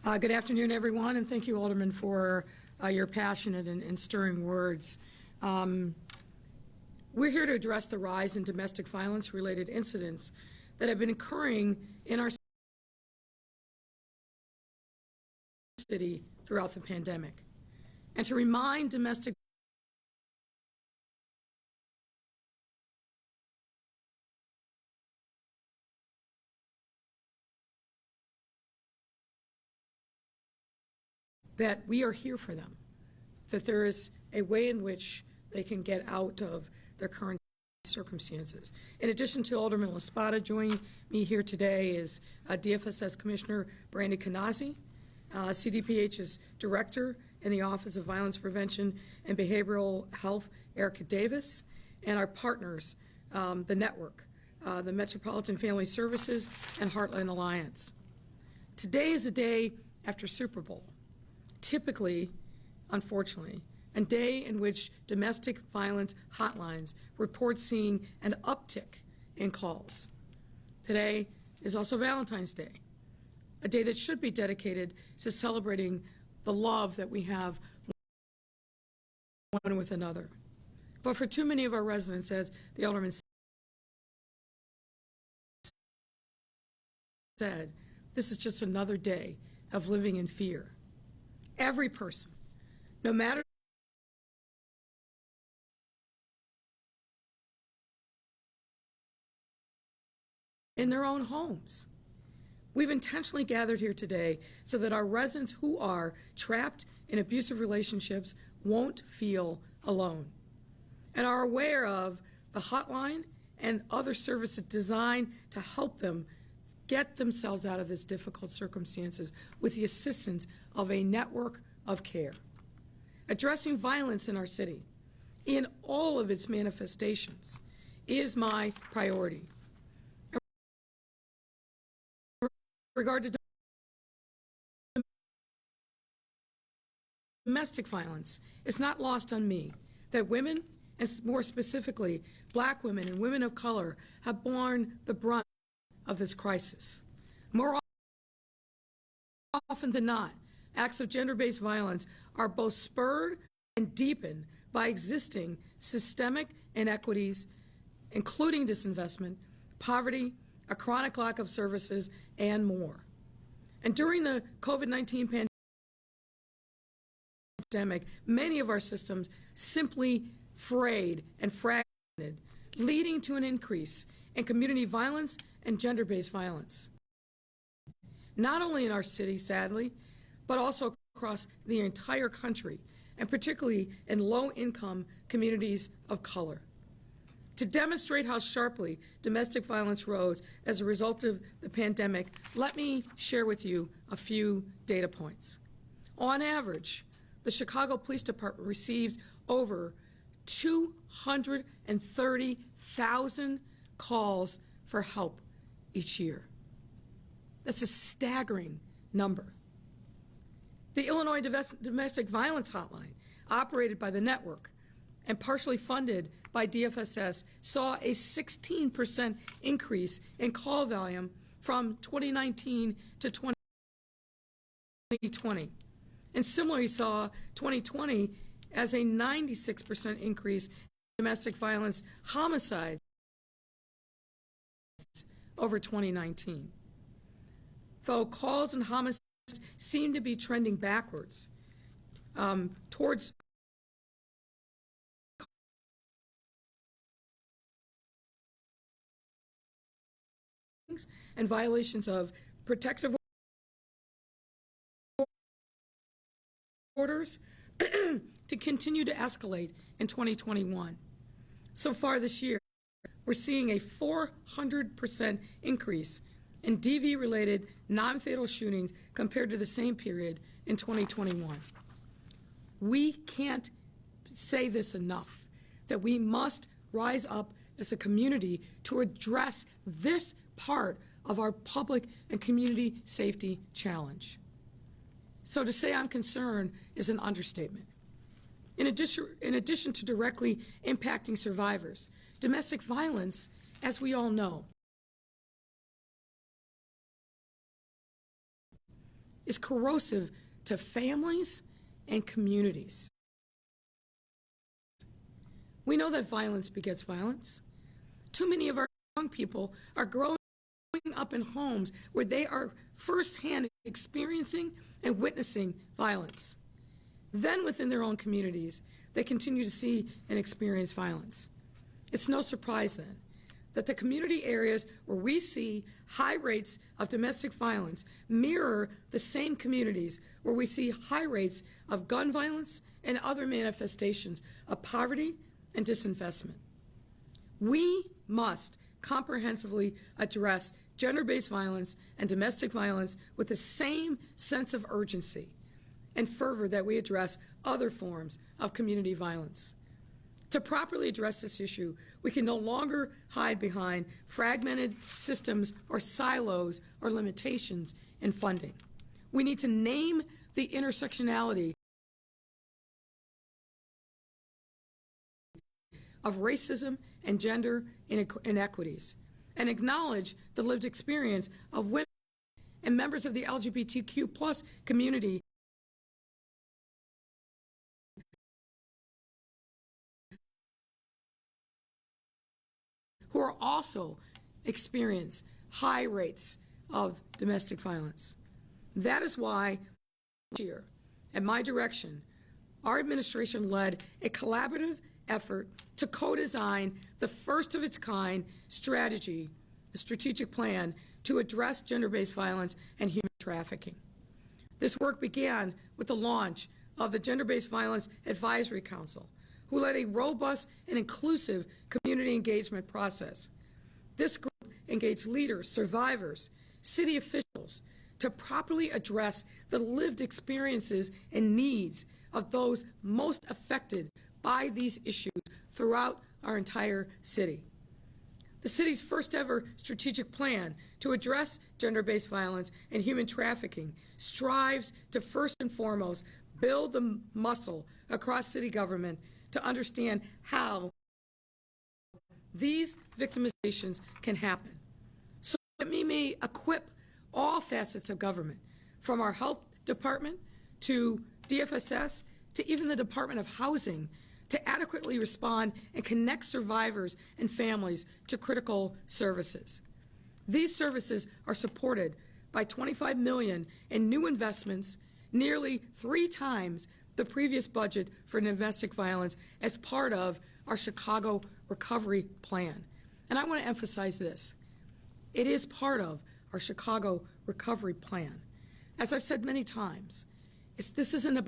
Good afternoon, everyone, and thank you, Alderman, for your passionate and stirring words. We're here to address the rise in domestic violence-related incidents that have been occurring in our city throughout the pandemic, and to remind domestic that we are here for them, that there is a way in which they can get out of their current circumstances. In addition to Alderman LaSpada, joining me here today is DFSS Commissioner Brandy Kanazi, CDPH's Director in the Office of Violence Prevention and Behavioral Health, Erica Davis, and our partners, the network, the Metropolitan Family Services and Heartland Alliance. Today is a day after Super Bowl. Typically, unfortunately, a day in which domestic violence hotlines report seeing an uptick in calls. Today is also Valentine's Day, a day that should be dedicated to celebrating the love that we have one with another. But for too many of our residents, as the Alderman said, this is just another day of living in fear. Every person, no matter in their own homes. We've intentionally gathered here today so that our residents who are trapped in abusive relationships won't feel alone and are aware of the hotline and other services designed to help them get themselves out of these difficult circumstances with the assistance of a network of care. Addressing violence in our city, in all of its manifestations, is my priority. In regard to domestic violence, it's not lost on me that women, and more specifically Black women and women of color, have borne the brunt of this crisis. More often than not, acts of gender-based violence are both spurred and deepened by existing systemic inequities, including disinvestment, poverty, a chronic lack of services, and more. And during the COVID-19 pandemic, many of our systems simply frayed and fragmented, leading to an increase in community violence and gender-based violence. Not only in our city, sadly, but also across the entire country, and particularly in low-income communities of color. To demonstrate how sharply domestic violence rose as a result of the pandemic, let me share with you a few data points. On average, the Chicago Police Department receives over 230,000 calls for help each year. That's a staggering number. The Illinois Domestic Violence Hotline, operated by the network and partially funded by DFSS, saw a 16% increase in call volume from 2019 to 2020. And similarly saw 2020 as a 96% increase in domestic violence homicides over 2019. Though calls and homicides seem to be trending backwards towards and violations of protective orders to continue to escalate in 2021. So far this year, we're seeing a 400% increase in DV-related non-fatal shootings compared to the same period in 2021. We can't say this enough, that we must rise up as a community to address this part of our public and community safety challenge. So to say I'm concerned is an understatement. In addition to directly impacting survivors, domestic violence, as we all know, is corrosive to families and communities. We know that violence begets violence. Too many of our young people are growing up in homes where they are firsthand experiencing and witnessing violence. Then within their own communities, they continue to see and experience violence. It's no surprise then that the community areas where we see high rates of domestic violence mirror the same communities where we see high rates of gun violence and other manifestations of poverty and disinvestment. We must comprehensively address gender-based violence and domestic violence with the same sense of urgency and fervor that we address other forms of community violence. To properly address this issue, we can no longer hide behind fragmented systems or silos or limitations in funding. We need to name the intersectionality of racism and gender inequities and acknowledge the lived experience of women and members of the LGBTQ+ community who are also experience high rates of domestic violence. That is why this year, at my direction, our administration led a collaborative effort to co-design the first of its kind strategic plan to address gender-based violence and human trafficking. This work began with the launch of the Gender-Based Violence Advisory Council, who led a robust and inclusive community engagement process. This group engaged leaders, survivors, city officials to properly address the lived experiences and needs of those most affected by these issues throughout our entire city. The city's first ever strategic plan to address gender-based violence and human trafficking strives to first and foremost build the muscle across city government to understand how these victimizations can happen, so that we may equip all facets of government, from our health department to DFSS to even the Department of Housing, to adequately respond and connect survivors and families to critical services. These services are supported by $25 million in new investments, nearly 3 times the previous budget for domestic violence, as part of our Chicago Recovery Plan. And I want to emphasize this. It is part of our Chicago Recovery Plan. As I've said many times, this isn't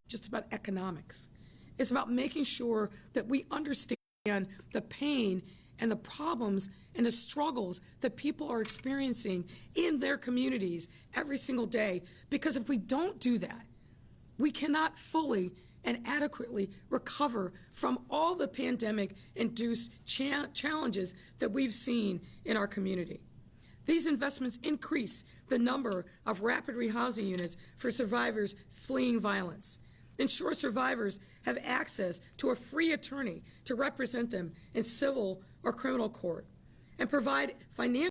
just about economics. It's about making sure that we understand the pain and the problems and the struggles that people are experiencing in their communities every single day. Because if we don't do that, we cannot fully and adequately recover from all the pandemic-induced challenges that we've seen in our community. These investments increase the number of rapid rehousing units for survivors fleeing violence, ensure survivors have access to a free attorney to represent them in civil or criminal court, and provide financial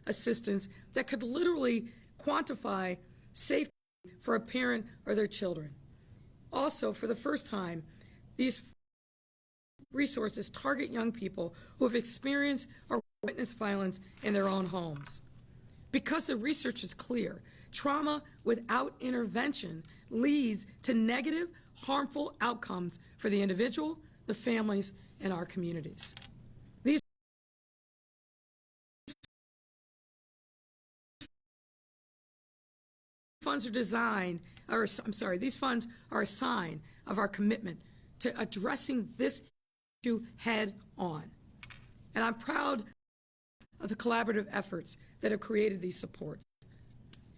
assistance that could literally quantify safety for a parent or their children. Also, for the first time, these resources target young people who have experienced or witnessed violence in their own homes. Because the research is clear, trauma without intervention leads to negative, harmful outcomes for the individual, the families, and our communities. These funds are these funds are a sign of our commitment to addressing this issue head on. And I'm proud of the collaborative efforts that have created these supports.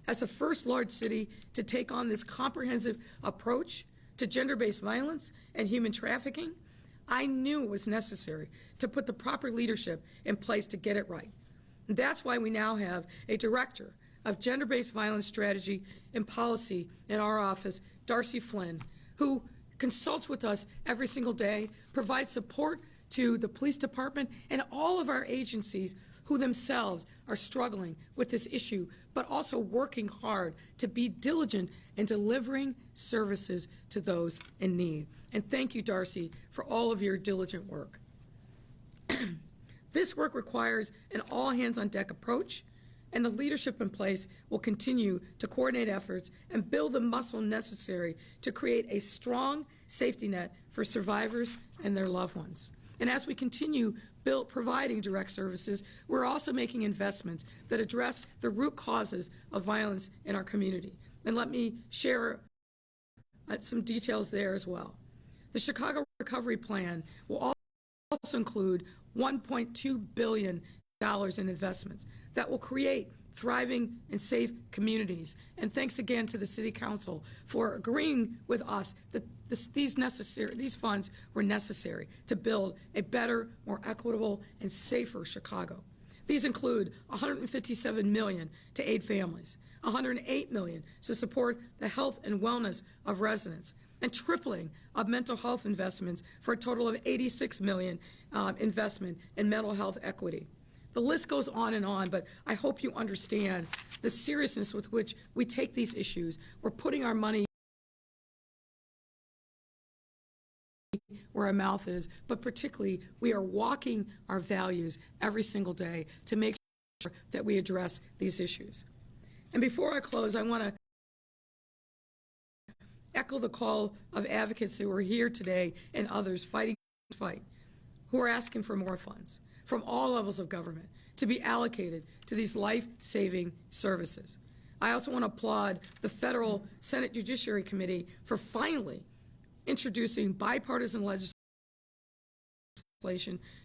As the first large city to take on this comprehensive approach to gender-based violence and human trafficking, I knew it was necessary to put the proper leadership in place to get it right. And that's why we now have a director of gender-based violence strategy and policy in our office, Darcy Flynn, who consults with us every single day, provides support to the police department and all of our agencies who themselves are struggling with this issue, but also working hard to be diligent in delivering services to those in need. And thank you, Darcy, for all of your diligent work. This work requires an all-hands-on-deck approach, and the leadership in place will continue to coordinate efforts and build the muscle necessary to create a strong safety net for survivors and their loved ones. And as we continue providing direct services, we're also making investments that address the root causes of violence in our community. And let me share some details there as well. The Chicago Recovery Plan will also include $1.2 billion in investments that will create thriving and safe communities. And thanks again to the City Council for agreeing with us that these funds were necessary to build a better, more equitable, and safer Chicago. These include $157 million to aid families, $108 million to support the health and wellness of residents, and tripling of mental health investments for a total of $86 million investment in mental health equity. The list goes on, but I hope you understand the seriousness with which we take these issues. We're putting our money where our mouth is, but particularly we are walking our values every single day to make sure that we address these issues. And before I close, I want to echo the call of advocates who are here today and others fighting this fight, who are asking for more funds from all levels of government to be allocated to these life-saving services. I also want to applaud the Federal Senate Judiciary Committee for finally introducing bipartisan legislation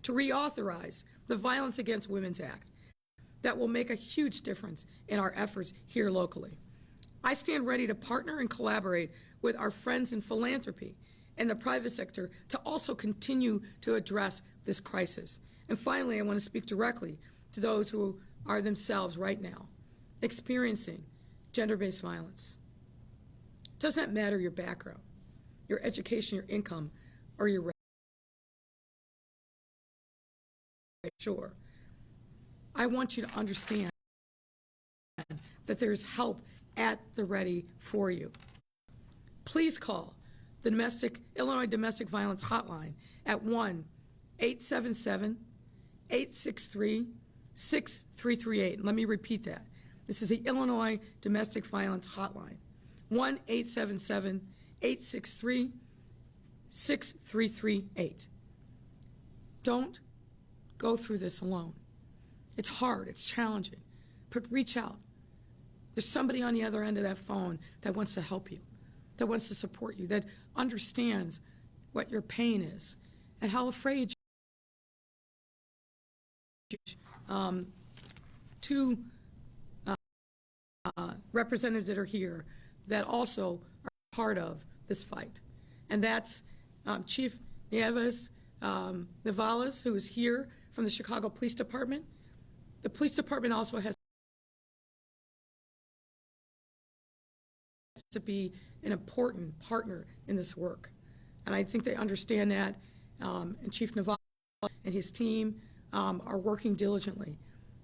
to reauthorize the Violence Against Women's Act that will make a huge difference in our efforts here locally. I stand ready to partner and collaborate with our friends in philanthropy and the private sector to also continue to address this crisis. And finally, I want to speak directly to those who are themselves right now experiencing gender-based violence. It doesn't matter your background, your education, your income, or your race. Sure. I want you to understand that there is help at the ready for you. Please call the Illinois Domestic Violence Hotline at 1-877-863-6338. And let me repeat that. This is the Illinois Domestic Violence Hotline, 1-877-863-6338. Don't go through this alone. It's hard, it's challenging, but reach out. There's somebody on the other end of that phone that wants to help you, that wants to support you, that understands what your pain is and how afraid you are. Two representatives that are here that also are part of this fight, and that's Chief Nieves Navales, who is here from the Chicago Police Department. The police department also has to be an important partner in this work, and I think they understand that, and Chief Navales and his team are working diligently.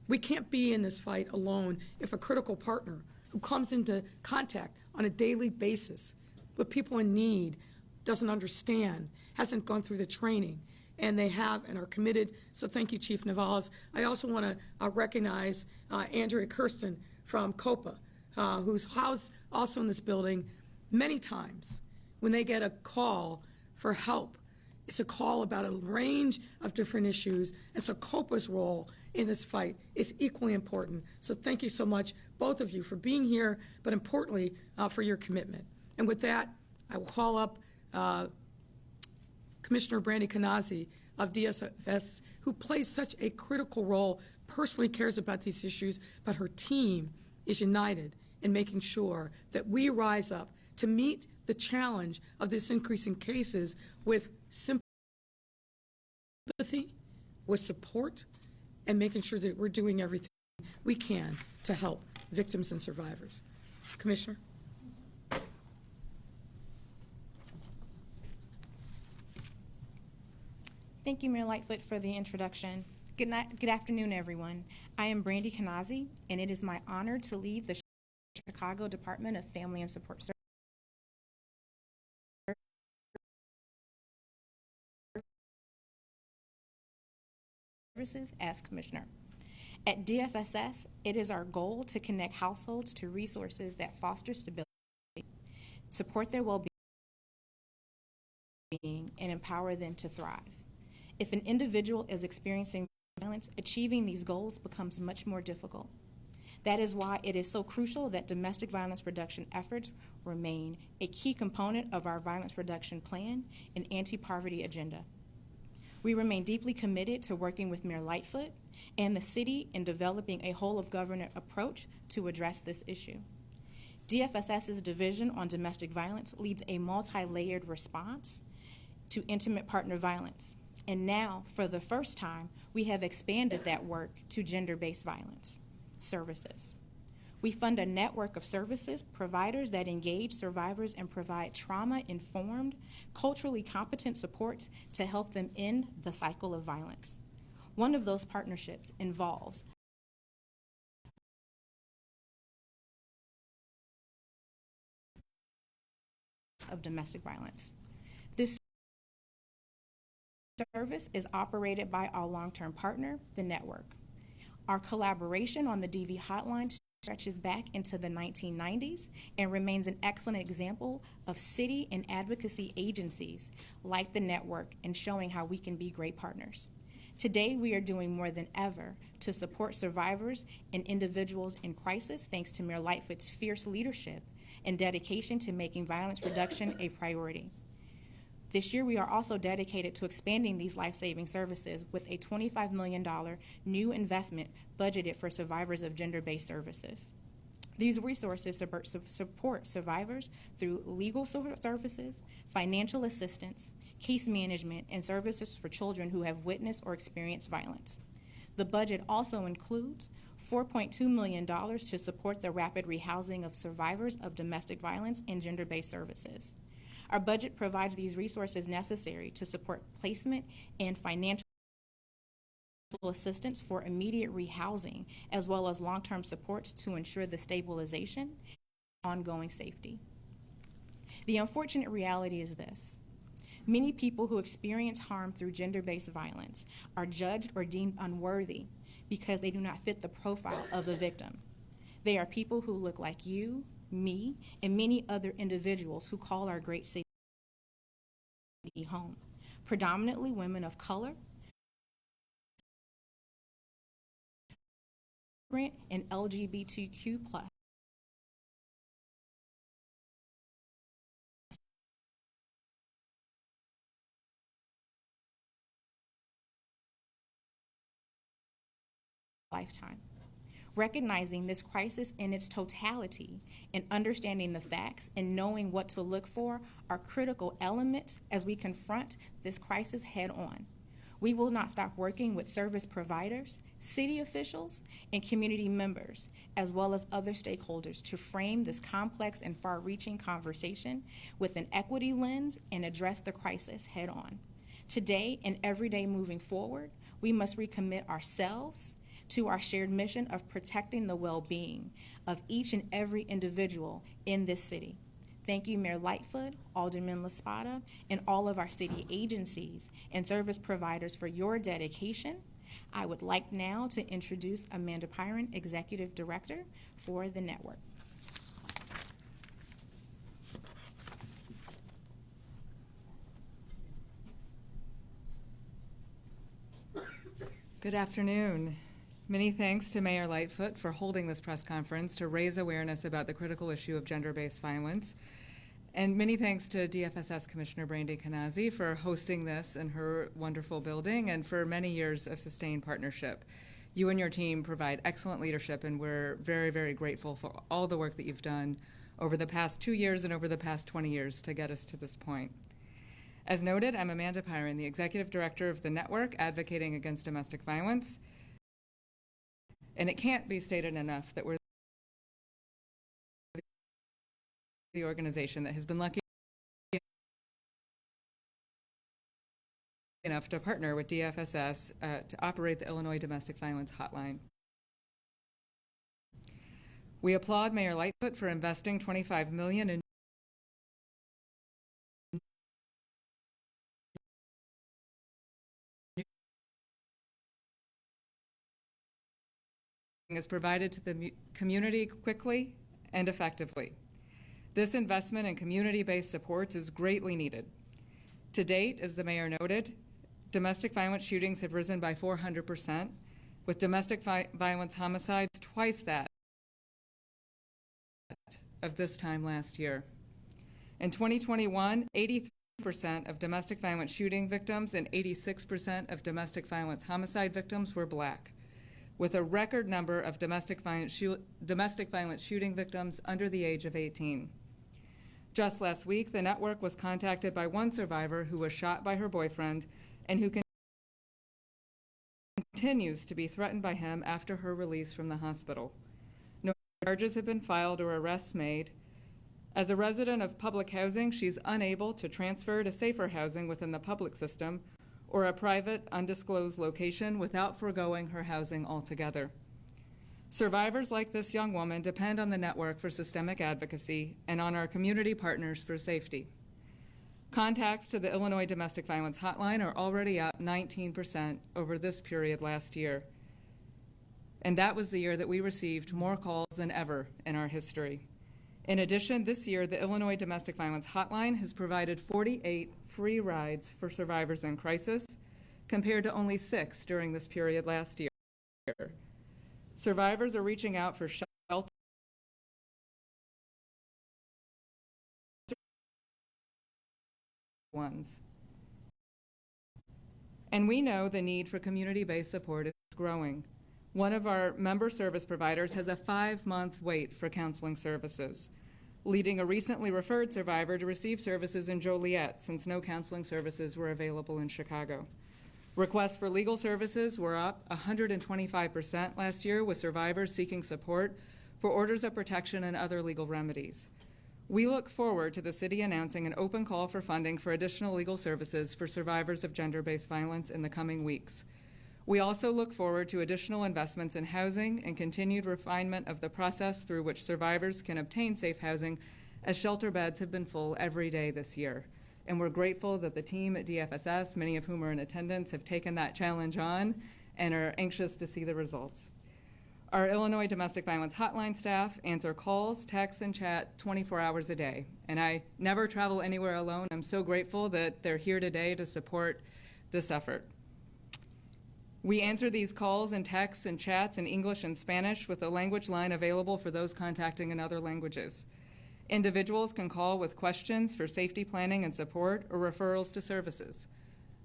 We can't be in this fight alone if a critical partner who comes into contact on a daily basis with people in need doesn't understand, hasn't gone through the training, and they have and are committed. So thank you, Chief Navales. I also want to recognize Andrea Kirsten from COPA, who's housed also in this building. Many times when they get a call for help, it's a call about a range of different issues, and so COPA's role in this fight is equally important. So thank you so much, both of you, for being here, but importantly, for your commitment. And with that, I will call up Commissioner Brandy Kanazi of DSS, who plays such a critical role, personally cares about these issues, but her team is united in making sure that we rise up to meet the challenge of this increase in cases with sympathy, with support, and making sure that we're doing everything we can to help victims and survivors. Commissioner? Thank you, Mayor Lightfoot, for the introduction. Good afternoon, everyone. I am Brandy Kanazi, and it is my honor to lead the Chicago Department of Family and Support Services as Commissioner. At DFSS, it is our goal to connect households to resources that foster stability, support their well-being, and empower them to thrive. If an individual is experiencing violence, achieving these goals becomes much more difficult. That is why it is so crucial that domestic violence reduction efforts remain a key component of our violence reduction plan and anti-poverty agenda. We remain deeply committed to working with Mayor Lightfoot and the city in developing a whole-of-government approach to address this issue. DFSS's Division on Domestic Violence leads a multi-layered response to intimate partner violence. And now, for the first time, we have expanded that work to gender-based violence services. We fund a network of services providers that engage survivors and provide trauma-informed, culturally competent supports to help them end the cycle of violence. One of those partnerships involves of domestic violence. This service is operated by our long-term partner, the network. Our collaboration on the DV hotline stretches back into the 1990s and remains an excellent example of city and advocacy agencies like the network in showing how we can be great partners. Today, we are doing more than ever to support survivors and individuals in crisis thanks to Mayor Lightfoot's fierce leadership and dedication to making violence reduction a priority. This year, we are also dedicated to expanding these life-saving services with a $25 million new investment budgeted for survivors of gender-based services. These resources support survivors through legal services, financial assistance, case management, and services for children who have witnessed or experienced violence. The budget also includes $4.2 million to support the rapid rehousing of survivors of domestic violence and gender-based services. Our budget provides these resources necessary to support placement and financial assistance for immediate rehousing, as well as long-term supports to ensure the stabilization and ongoing safety. The unfortunate reality is this. Many people who experience harm through gender-based violence are judged or deemed unworthy because they do not fit the profile of a victim. They are people who look like you, me, and many other individuals who call our great city home, predominantly women of color and LGBTQ+. Lifetime. Recognizing this crisis in its totality and understanding the facts and knowing what to look for are critical elements as we confront this crisis head on. We will not stop working with service providers, city officials, and community members, as well as other stakeholders to frame this complex and far-reaching conversation with an equity lens and address the crisis head on. Today and every day moving forward, we must recommit ourselves to our shared mission of protecting the well-being of each and every individual in this city. Thank you, Mayor Lightfoot, Alderman Laspada, and all of our city agencies and service providers for your dedication. I would like now to introduce Amanda Pyron, Executive Director for the network. Good afternoon. Many thanks to Mayor Lightfoot for holding this press conference to raise awareness about the critical issue of gender-based violence. And many thanks to DFSS Commissioner Brandy Kanazi for hosting this in her wonderful building and for many years of sustained partnership. You and your team provide excellent leadership, and we're very, very grateful for all the work that you've done over the past 2 years and over the past 20 years to get us to this point. As noted, I'm Amanda Pyron, the Executive Director of the Network Advocating Against Domestic Violence. And it can't be stated enough that we're the organization that has been lucky enough to partner with DFSS to operate the Illinois Domestic Violence Hotline. We applaud Mayor Lightfoot for investing $25 million in is provided to the community quickly and effectively. This investment in community-based supports is greatly needed. To date, as the mayor noted, domestic violence shootings have risen by 400%, with domestic violence homicides twice that of this time last year. In 2021, 83% of domestic violence shooting victims and 86% of domestic violence homicide victims were Black, with a record number of domestic violence shooting victims under the age of 18. Just last week, the network was contacted by one survivor who was shot by her boyfriend and who continues to be threatened by him after her release from the hospital. No charges have been filed or arrests made. As a resident of public housing, she's unable to transfer to safer housing within the public system or a private, undisclosed location without foregoing her housing altogether. Survivors like this young woman depend on the network for systemic advocacy and on our community partners for safety. Contacts to the Illinois Domestic Violence Hotline are already up 19% over this period last year. And that was the year that we received more calls than ever in our history. In addition, this year, the Illinois Domestic Violence Hotline has provided 48 free rides for survivors in crisis, compared to only 6 during this period last year. Survivors are reaching out for shelter ones. And we know the need for community-based support is growing. One of our member service providers has a 5-month wait for counseling services, leading a recently referred survivor to receive services in Joliet since no counseling services were available in Chicago. Requests for legal services were up 125% last year, with survivors seeking support for orders of protection and other legal remedies. We look forward to the city announcing an open call for funding for additional legal services for survivors of gender-based violence in the coming weeks. We also look forward to additional investments in housing and continued refinement of the process through which survivors can obtain safe housing, as shelter beds have been full every day this year. And we're grateful that the team at DFSS, many of whom are in attendance, have taken that challenge on and are anxious to see the results. Our Illinois Domestic Violence Hotline staff answer calls, texts, and chat 24 hours a day. And I never travel anywhere alone. I'm so grateful that they're here today to support this effort. We answer these calls and texts and chats in English and Spanish, with a language line available for those contacting in other languages. Individuals can call with questions for safety planning and support or referrals to services.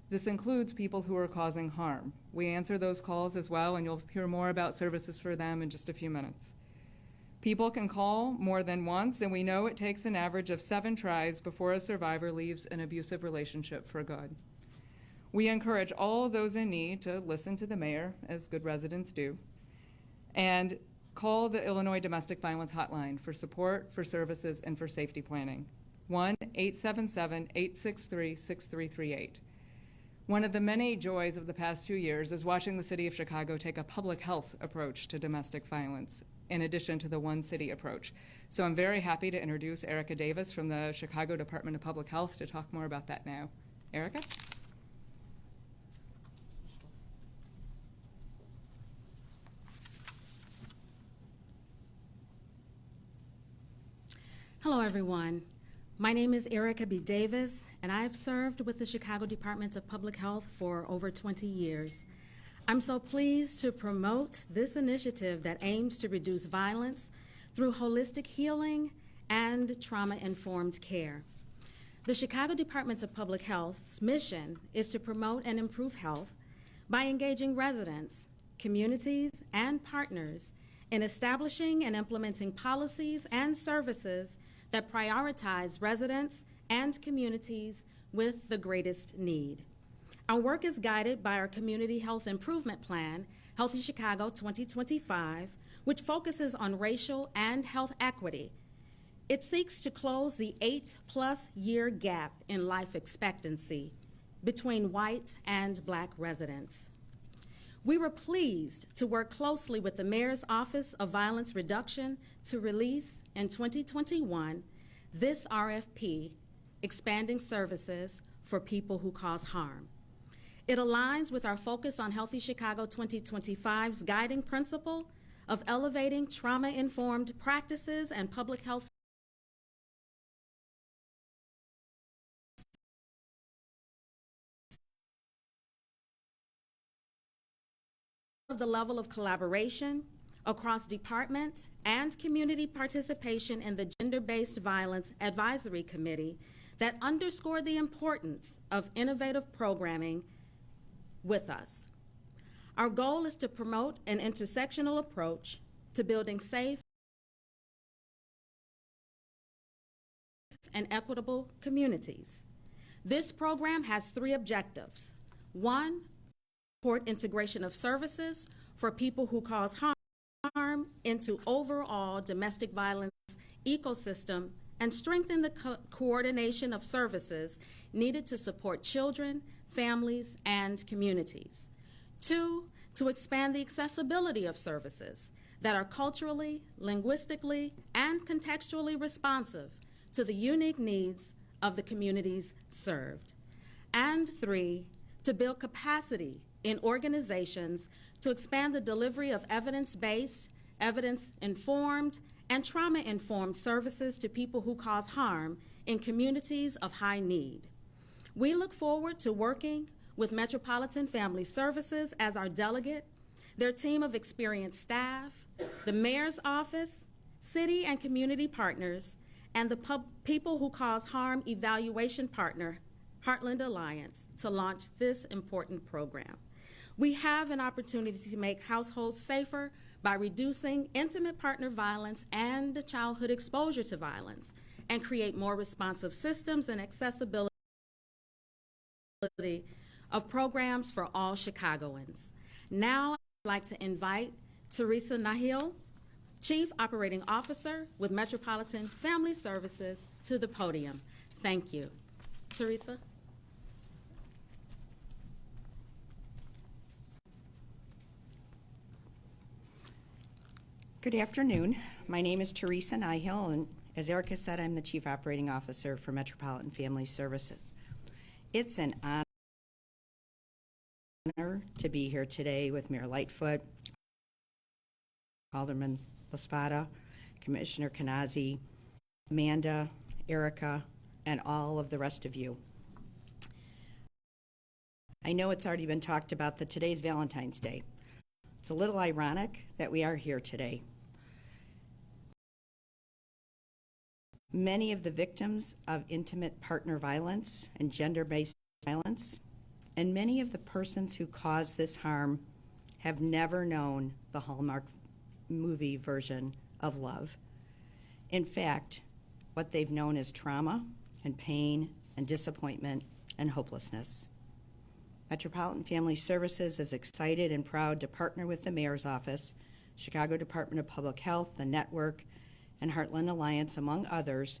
This includes people who are causing harm. We answer those calls as well, and you'll hear more about services for them in just a few minutes. People can call more than once, and we know it takes an average of 7 tries before a survivor leaves an abusive relationship for good. We encourage all of those in need to listen to the mayor, as good residents do, and call the Illinois Domestic Violence Hotline for support, for services, and for safety planning. 1-877-863-6338. One of the many joys of the past few years is watching the city of Chicago take a public health approach to domestic violence, in addition to the one city approach. So I'm very happy to introduce Erica Davis from the Chicago Department of Public Health to talk more about that now. Erica? Hello, everyone. My name is Erica B. Davis, and I've served with the Chicago Department of Public Health for over 20 years. I'm so pleased to promote this initiative that aims to reduce violence through holistic healing and trauma-informed care. The Chicago Department of Public Health's mission is to promote and improve health by engaging residents, communities, and partners in establishing and implementing policies and services that prioritize residents and communities with the greatest need. Our work is guided by our Community Health Improvement Plan, Healthy Chicago 2025, which focuses on racial and health equity. It seeks to close the 8+ year gap in life expectancy between white and Black residents. We were pleased to work closely with the Mayor's Office of Violence Reduction to release in 2021 this RFP, Expanding Services for People Who Cause Harm. It aligns with our focus on Healthy Chicago 2025's guiding principle of elevating trauma-informed practices and public health of the level of collaboration across department and community participation in the Gender-Based Violence Advisory Committee that underscore the importance of innovative programming with us. Our goal is to promote an intersectional approach to building safe and equitable communities. This program has 3 objectives. 1, support integration of services for people who cause harm into overall domestic violence ecosystem and strengthen the coordination of services needed to support children, families, and communities. 2, to expand the accessibility of services that are culturally, linguistically, and contextually responsive to the unique needs of the communities served. And 3, to build capacity in organizations to expand the delivery of evidence-based, evidence-informed, and trauma-informed services to people who cause harm in communities of high need. We look forward to working with Metropolitan Family Services as our delegate, their team of experienced staff, the Mayor's Office, city and community partners, and the People Who Cause Harm evaluation partner, Heartland Alliance, to launch this important program. We have an opportunity to make households safer by reducing intimate partner violence and childhood exposure to violence, and create more responsive systems and accessibility of programs for all Chicagoans. Now I'd like to invite Teresa Nahil, Chief Operating Officer with Metropolitan Family Services, to the podium. Thank you. Teresa. Good afternoon. My name is Teresa Nihil, and as Erica said, I'm the Chief Operating Officer for Metropolitan Family Services. It's an honor to be here today with Mayor Lightfoot, Alderman LaSpada, Commissioner Kanazi, Amanda, Erica, and all of the rest of you. I know it's already been talked about that today's Valentine's Day. It's a little ironic that we are here today. Many of the victims of intimate partner violence and gender-based violence, and many of the persons who cause this harm, have never known the Hallmark movie version of love. In fact, what they've known is trauma and pain and disappointment and hopelessness. Metropolitan Family Services is excited and proud to partner with the Mayor's Office, Chicago Department of Public Health, the Network, and Heartland Alliance, among others,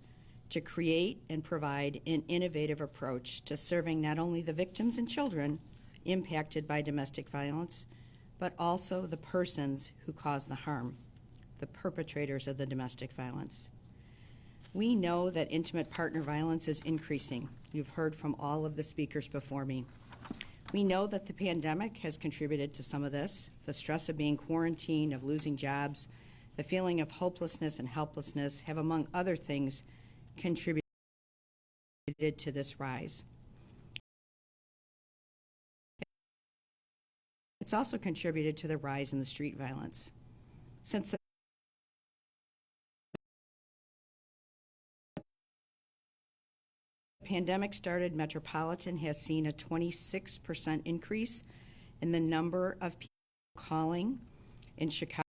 to create and provide an innovative approach to serving not only the victims and children impacted by domestic violence, but also the persons who cause the harm, the perpetrators of the domestic violence. We know that intimate partner violence is increasing. You've heard from all of the speakers before me. We know that the pandemic has contributed to some of this, the stress of being quarantined, of losing jobs, the feeling of hopelessness and helplessness have, among other things, contributed to this rise. It's also contributed to the rise in the street violence. Since the pandemic started, Metropolitan has seen a 26% increase in the number of people calling in Chicago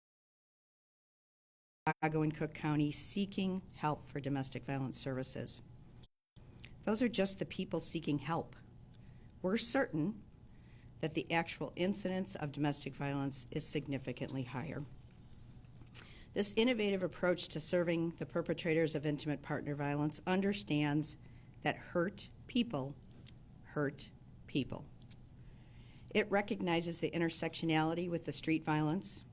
and Cook County seeking help for domestic violence services. Those are just the people seeking help. We're certain that the actual incidence of domestic violence is significantly higher. This innovative approach to serving the perpetrators of intimate partner violence understands that hurt people hurt people. It recognizes the intersectionality with the street violence.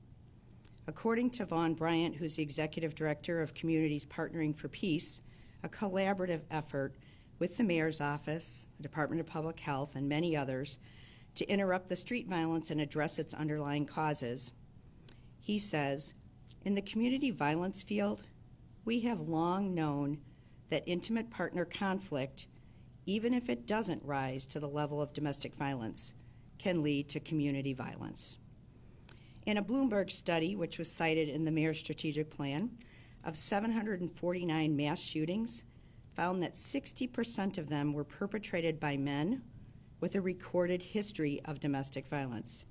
According to Vaughn Bryant, who's the Executive Director of Communities Partnering for Peace, a collaborative effort with the Mayor's Office, the Department of Public Health, and many others to interrupt the street violence and address its underlying causes. He says, in the community violence field, we have long known that intimate partner conflict, even if it doesn't rise to the level of domestic violence, can lead to community violence. In a Bloomberg study, which was cited in the Mayor's strategic plan, of 749 mass shootings, found that 60% of them were perpetrated by men with a recorded history of domestic violence.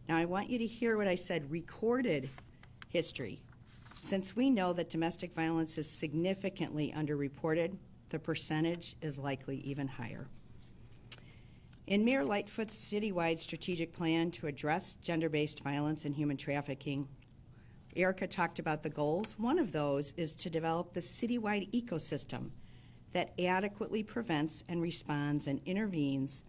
Now, I want you to hear what I said, recorded history. Since we know that domestic violence is significantly underreported, the percentage is likely even higher. In Mayor Lightfoot's citywide strategic plan to address gender-based violence and human trafficking, Erica talked about the goals. One of those is to develop the citywide ecosystem that adequately prevents and responds and intervenes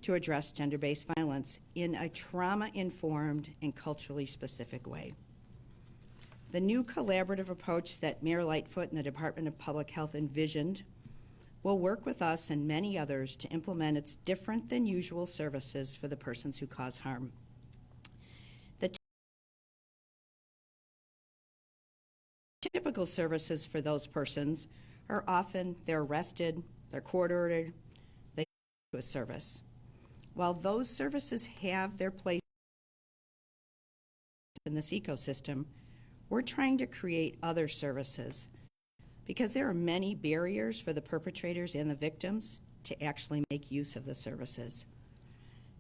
to address gender-based violence in a trauma-informed and culturally specific way. The new collaborative approach that Mayor Lightfoot and the Department of Public Health envisioned will work with us and many others to implement its different than usual services for the persons who cause harm. The typical services for those persons are often they're arrested, they're court-ordered, they go to a service. While those services have their place in this ecosystem, we're trying to create other services because there are many barriers for the perpetrators and the victims to actually make use of the services.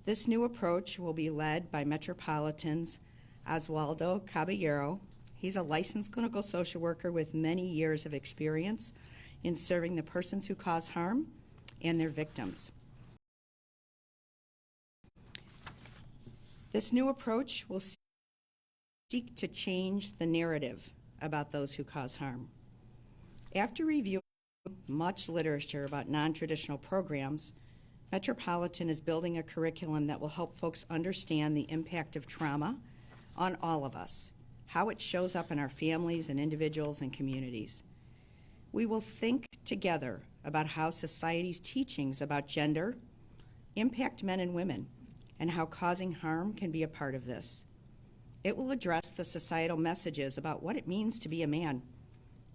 This new approach will be led by Metropolitan's Oswaldo Caballero. He's a licensed clinical social worker with many years of experience in serving the persons who cause harm and their victims. This new approach will seek to change the narrative about those who cause harm. After reviewing much literature about non-traditional programs, Metropolitan is building a curriculum that will help folks understand the impact of trauma on all of us, how it shows up in our families and individuals and communities. We will think together about how society's teachings about gender impact men and women and how causing harm can be a part of this. It will address the societal messages about what it means to be a man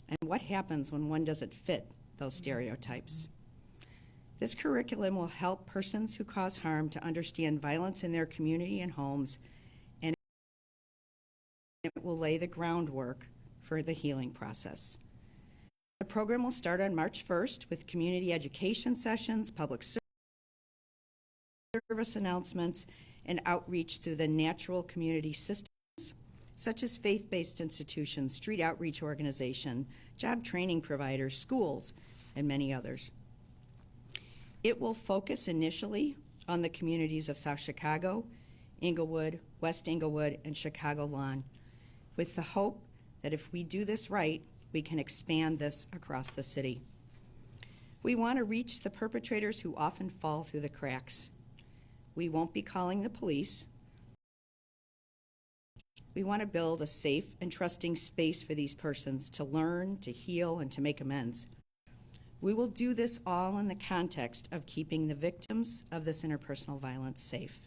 and what happens when one doesn't fit those stereotypes. This curriculum will help persons who cause harm to understand violence in their community and homes, and it will lay the groundwork for the healing process. The program will start on March 1st with community education sessions, public service announcements, and outreach through the natural community systems, such as faith-based institutions, street outreach organization, job training providers, schools, and many others. It will focus initially on the communities of South Chicago, Englewood, West Englewood, and Chicago Lawn, with the hope that if we do this right, we can expand this across the city. We want to reach the perpetrators who often fall through the cracks. We won't be calling the police. We want to build a safe and trusting space for these persons to learn, to heal, and to make amends. We will do this all in the context of keeping the victims of this interpersonal violence safe.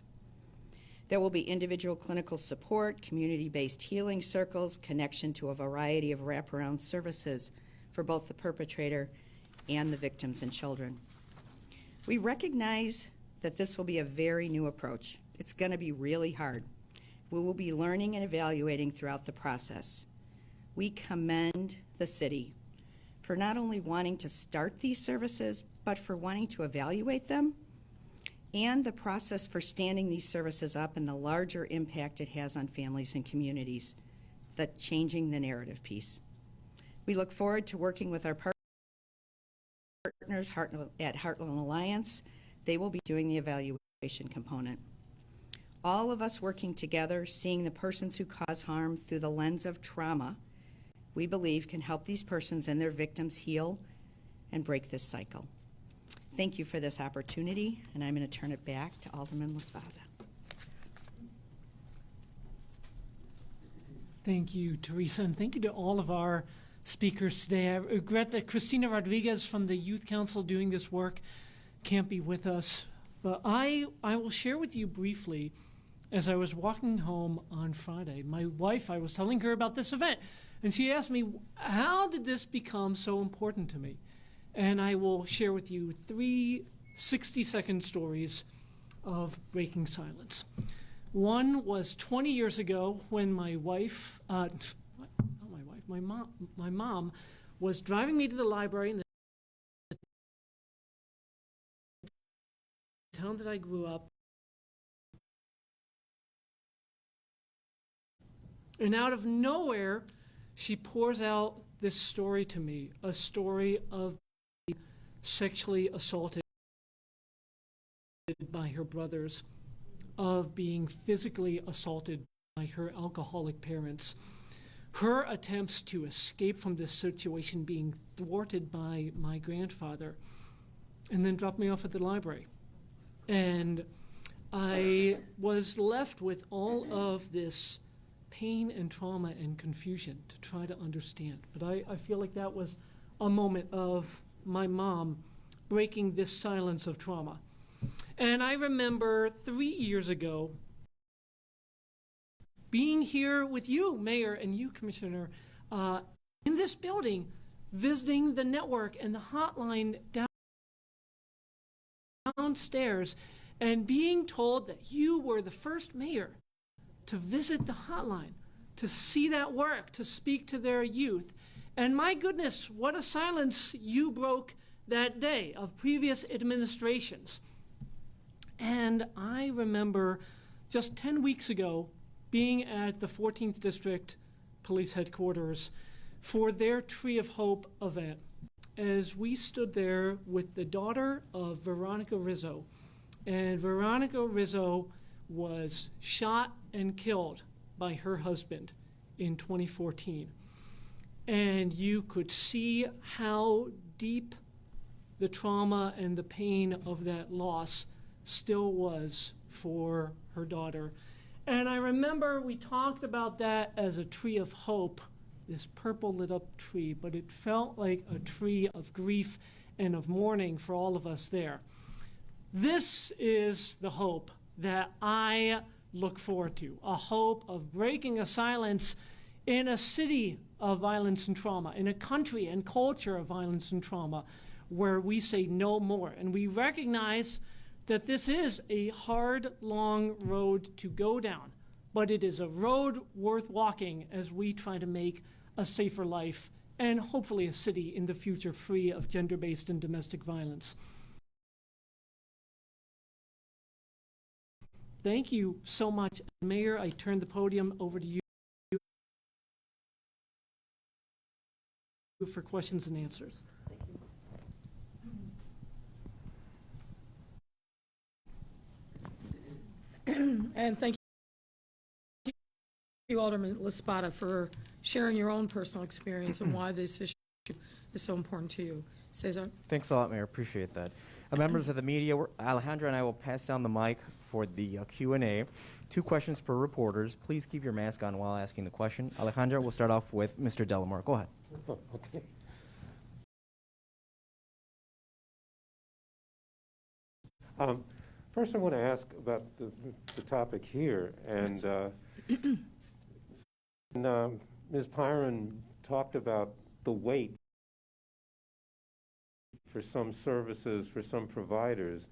There will be individual clinical support, community-based healing circles, connection to a variety of wraparound services for both the perpetrator and the victims and children. We recognize that this will be a very new approach. It's going to be really hard. We will be learning and evaluating throughout the process. We commend the city for not only wanting to start these services, but for wanting to evaluate them and the process for standing these services up and the larger impact it has on families and communities, the changing the narrative piece. We look forward to working with our partners at Heartland Alliance. They will be doing the evaluation component. All of us working together, seeing the persons who cause harm through the lens of trauma, we believe can help these persons and their victims heal and break this cycle. Thank you for this opportunity, and I'm going to turn it back to Alderman LaSpaza. Thank you, Teresa, and thank you to all of our speakers today. I regret that Christina Rodriguez from the Youth Council doing this work can't be with us, but I will share with you briefly. As I was walking home on Friday, my wife, I was telling her about this event, and she asked me, how did this become so important to me? And I will share with you 3 60-second stories of breaking silence. One was 20 years ago when my mom was driving me to the library in the town that I grew up. And out of nowhere, she pours out this story to me, a story of being sexually assaulted by her brothers, of being physically assaulted by her alcoholic parents, her attempts to escape from this situation being thwarted by my grandfather, and then dropped me off at the library. And I was left with all of this pain and trauma and confusion to try to understand. But I feel like that was a moment of my mom breaking this silence of trauma. And I remember 3 years ago being here with you, Mayor, and you, Commissioner, in this building, visiting the network and the hotline downstairs, and being told that you were the first mayor to visit the hotline, to see that work, to speak to their youth. And my goodness, what a silence you broke that day of previous administrations. And I remember just 10 weeks ago being at the 14th District Police Headquarters for their Tree of Hope event, as we stood there with the daughter of Veronica Rizzo. And Veronica Rizzo was shot and killed by her husband in 2014. And you could see how deep the trauma and the pain of that loss still was for her daughter. And I remember we talked about that as a tree of hope, this purple lit up tree, but it felt like a tree of grief and of mourning for all of us there. This is the hope that I look forward to, a hope of breaking a silence in a city of violence and trauma, in a country and culture of violence and trauma, where we say no more. And we recognize that this is a hard, long road to go down, but it is a road worth walking as we try to make a safer life and hopefully a city in the future free of gender-based and domestic violence. Thank you so much. Mayor, I turn the podium over to you for questions and answers. And thank you, Alderman LaSpaza, for sharing your own personal experience and why this issue is so important to you. Cesar? Thanks a lot, Mayor. Appreciate that. Members of the media, Alejandra and I will pass down the mic for the Q&A. 2 questions per reporters. Please keep your mask on while asking the question. Alejandra, we'll start off with Mr. Delamore. Go ahead. Oh, okay. First, I want to ask about the topic here. And Ms. Pyron talked about the wait for some services, for some providers.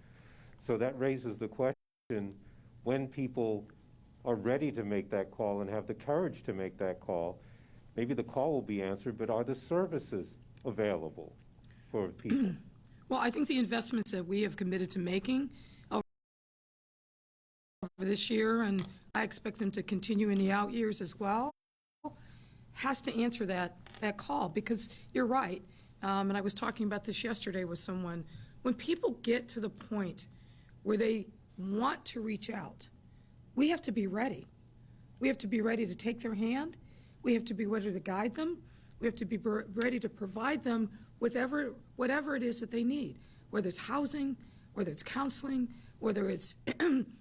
So that raises the question, when people are ready to make that call and have the courage to make that call, maybe the call will be answered, but are the services available for people? Well, I think the investments that we have committed to making over this year, and I expect them to continue in the out years as well, has to answer that call, because you're right. And I was talking about this yesterday with someone. When people get to the point where they want to reach out, we have to be ready. We have to be ready to take their hand. We have to be ready to guide them. We have to be ready to provide them with whatever it is that they need, whether it's housing, whether it's counseling, whether it's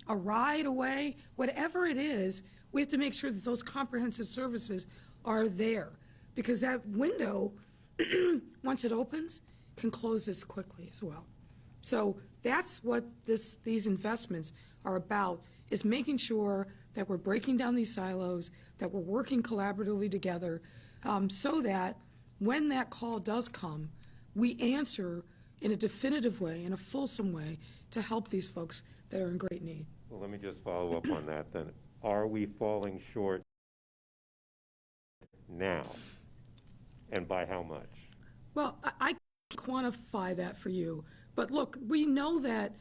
a ride away, whatever it is, we have to make sure that those comprehensive services are there, because that window, once it opens, can close as quickly as well. So that's what these investments are about, is making sure that we're breaking down these silos, that we're working collaboratively together, so that when that call does come, we answer in a definitive way, in a fulsome way, to help these folks that are in great need. Well, let me just follow up on that then. Are we falling short now? And by how much? Well, I can't quantify that for you. But look, we know that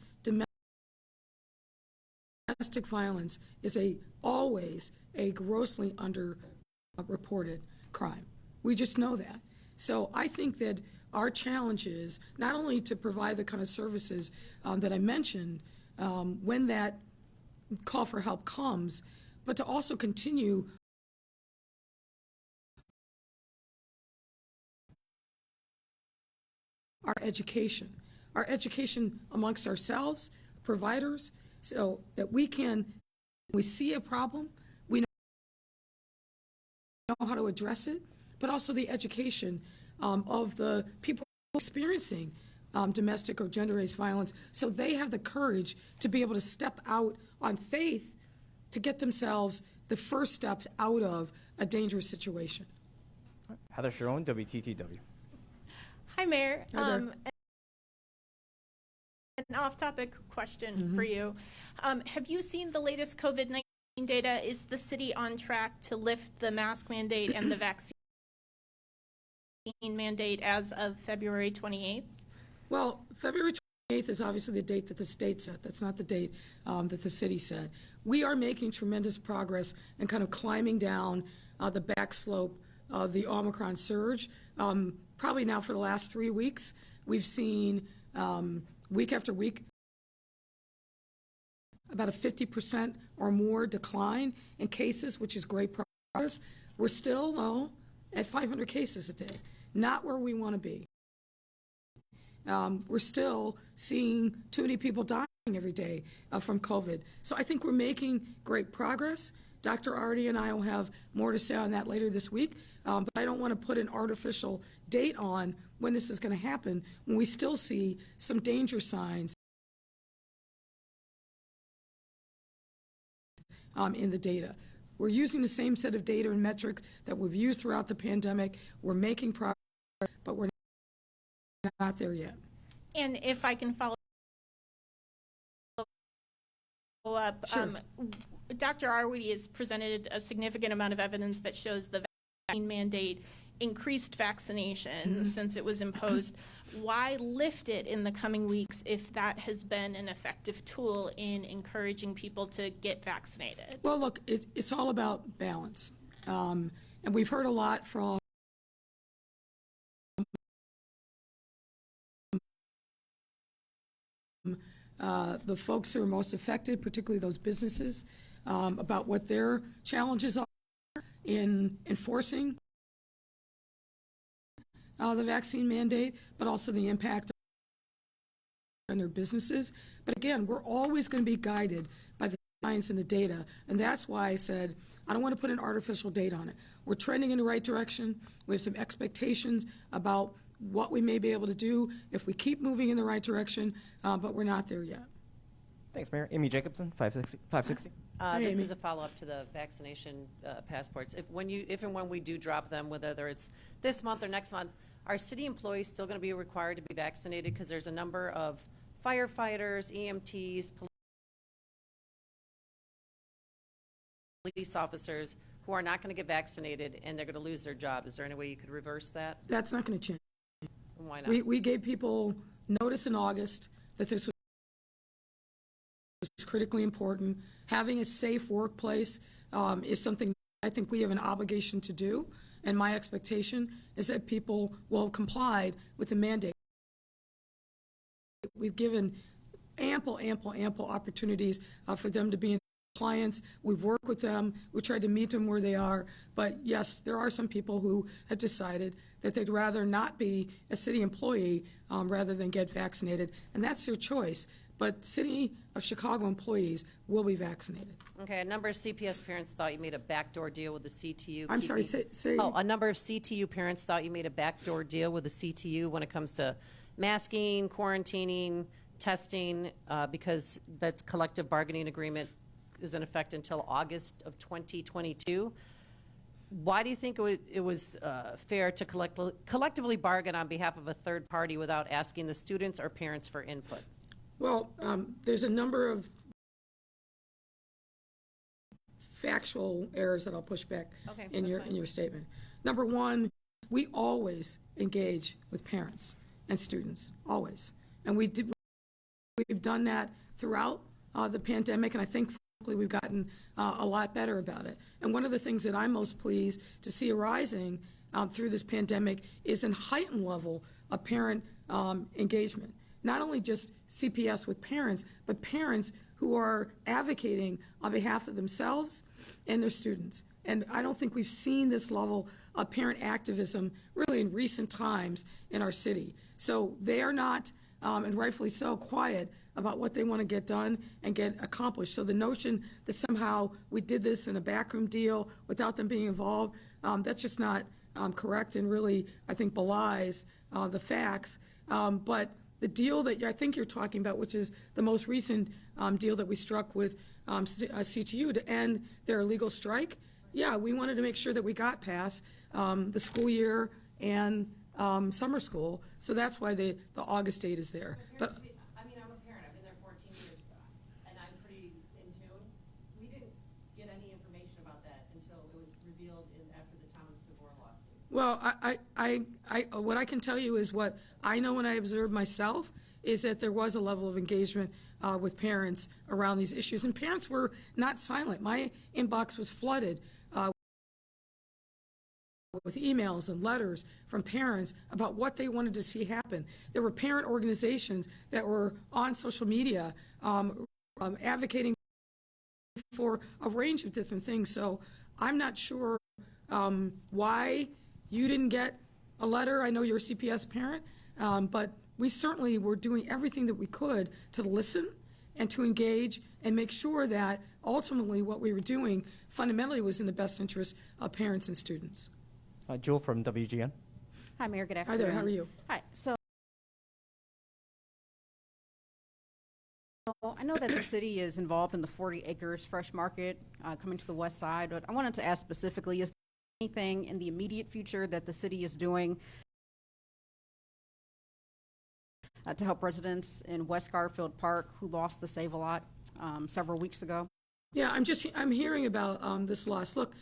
domestic violence is always a grossly underreported crime. We just know that. So I think that our challenge is not only to provide the kind of services that I mentioned when that call for help comes, but to also continue our education amongst ourselves, providers, so that we see a problem, we know how to address it, but also the education of the people experiencing domestic or gender-based violence, so they have the courage to be able to step out on faith to get themselves the first steps out of a dangerous situation. Heather Sharon, WTTW. Hi, Mayor. Hi there. An off-topic question for you. Have you seen the latest COVID-19 data? Is the city on track to lift the mask mandate and the vaccine mandate as of February 28th? Well, February 28th is obviously the date that the state set. That's not the date that the city set. We are making tremendous progress and kind of climbing down the back slope of the Omicron surge. Probably now for the last 3 weeks, we've seen week after week about a 50% or more decline in cases, which is great progress. We're still, though, at 500 cases a day, not where we want to be. We're still seeing too many people dying every day from COVID. So I think we're making great progress. Dr. Artie and I will have more to say on that later this week, but I don't want to put an artificial date on when this is going to happen, when we still see some danger signs in the data. We're using the same set of data and metrics that we've used throughout the pandemic. We're making progress, but we're not there yet. And if I can follow up, Sure. Dr. Arwady has presented a significant amount of evidence that shows the vaccine mandate increased vaccination since it was imposed. Why lift it in the coming weeks if that has been an effective tool in encouraging people to get vaccinated? Well, look, it's all about balance. And we've heard a lot from the folks who are most affected, particularly those businesses, about what their challenges are in enforcing the vaccine mandate, but also the impact on their businesses. But again, we're always going to be guided by the science and the data, and that's why I said I don't want to put an artificial date on it. We're trending in the right direction. We have some expectations about what we may be able to do if we keep moving in the right direction, but we're not there yet. Thanks, Mayor. Amy Jacobson, 560. This Amy. is a follow-up to the vaccination passports. If and when we do drop them, whether it's this month or next month, are city employees still going to be required to be vaccinated? Because there's a number of firefighters, EMTs, police officers who are not going to get vaccinated and they're going to lose their job. Is there any way you could reverse that? That's not going to change. And why not? We gave people notice in August that this was critically important. Having a safe workplace is something I think we have an obligation to do, and my expectation is that people will have complied with the mandate. We've given ample opportunities for them to be in clients, we've worked with them, we tried to meet them where they are, but yes, there are some people who have decided that they'd rather not be a city employee rather than get vaccinated, and that's their choice. But City of Chicago employees will be vaccinated. Okay, a number of CPS parents thought you made a backdoor deal with the CTU. I'm sorry, say. Oh, a number of CTU parents thought you made a backdoor deal with the CTU when it comes to masking, quarantining, testing, because that collective bargaining agreement is in effect until August of 2022. Why do you think it was fair to collectively bargain on behalf of a third party without asking the students or parents for input? Well, there's a number of factual errors that I'll push back in your statement. Number one, we always engage with parents and students, always, and we've done that throughout the pandemic, and I think we've gotten a lot better about it. And one of the things that I'm most pleased to see arising through this pandemic is a heightened level of parent engagement. Not only just CPS with parents, but parents who are advocating on behalf of themselves and their students. And I don't think we've seen this level of parent activism really in recent times in our city. So they are not, and rightfully so, quiet about what they want to get done and get accomplished. So the notion that somehow we did this in a backroom deal without them being involved, that's just not correct and really, I think, belies the facts. But the deal that I think you're talking about, which is the most recent deal that we struck with CTU to end their illegal strike, yeah, we wanted to make sure that we got past the school year and summer school. So that's why the August date is there. But I mean, I'm a parent. I've been there 14 years, and I'm pretty in tune. We didn't get any information about that until it was revealed after the Thomas DeVore lawsuit. Well, what I can tell you is what I know when I observed myself is that there was a level of engagement with parents around these issues, and parents were not silent. My inbox was flooded with emails and letters from parents about what they wanted to see happen. There were parent organizations that were on social media advocating for a range of different things. So I'm not sure why you didn't get a letter. I know you're a CPS parent, but we certainly were doing everything that we could to listen and to engage and make sure that ultimately what we were doing fundamentally was in the best interest of parents and students. Jewel from WGN. Hi, Mayor. Good afternoon. Hi there. How are you? Hi. So I know that the city is involved in the 40 acres fresh market coming to the west side, but I wanted to ask specifically, is there anything in the immediate future that the city is doing to help residents in West Garfield Park who lost the Save-A-Lot several weeks ago? Yeah, I'm hearing about this loss. Look,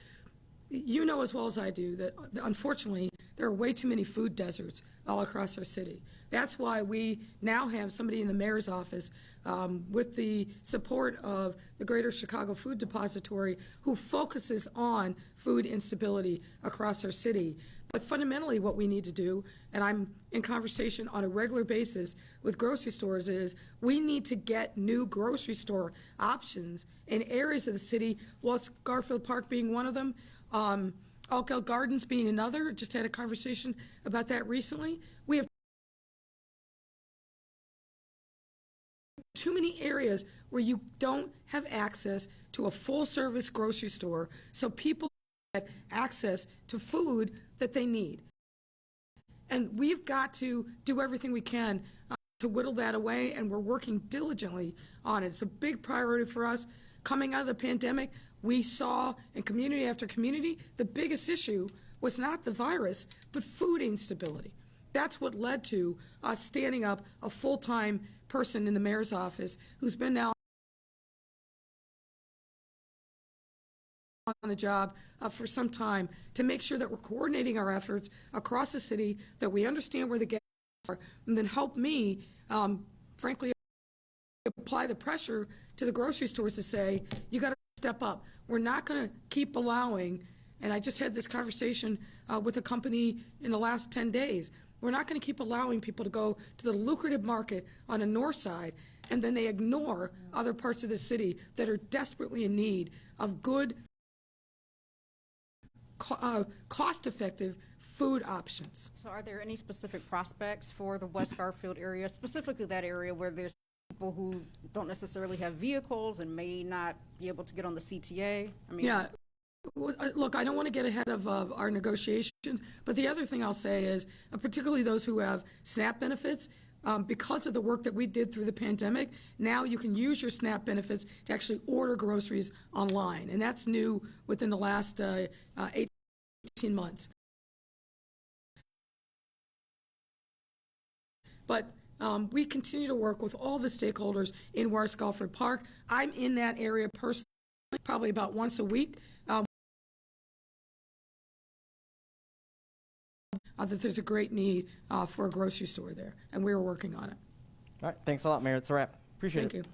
you know as well as I do that unfortunately there are way too many food deserts all across our city. That's why we now have somebody in the mayor's office with the support of the Greater Chicago Food Depository who focuses on food instability across our city. But fundamentally what we need to do, and I'm in conversation on a regular basis with grocery stores, is we need to get new grocery store options in areas of the city, West Garfield Park being one of them, Alkel Gardens being another. Just had a conversation about that recently. We have too many areas where you don't have access to a full-service grocery store, so people get access to food that they need. And we've got to do everything we can to whittle that away, and we're working diligently on it. It's a big priority for us. Coming out of the pandemic, we saw in community after community, the biggest issue was not the virus, but food instability. That's what led to us standing up a full-time person in the mayor's office who's been now on the job for some time to make sure that we're coordinating our efforts across the city, that we understand where the gaps are, and then help me, frankly, apply the pressure to the grocery stores to say, you got to step up. We're not going to keep allowing, and I just had this conversation with a company in the last 10 days, we're not going to keep allowing people to go to the lucrative market on the north side and then they ignore other parts of the city that are desperately in need of good, cost-effective food options. So are there any specific prospects for the West Garfield area, specifically that area where there's people who don't necessarily have vehicles and may not be able to get on the CTA? I mean, Yeah. Look, I don't want to get ahead of our negotiations, but the other thing I'll say is, particularly those who have SNAP benefits, because of the work that we did through the pandemic, now you can use your SNAP benefits to actually order groceries online, and that's new within the last 18 months. But we continue to work with all the stakeholders in West Garfield Park. I'm in that area personally, probably about once a week. That there's a great need for a grocery store there, and we're working on it. All right, thanks a lot, Mayor. It's a wrap. Appreciate it. Thank you.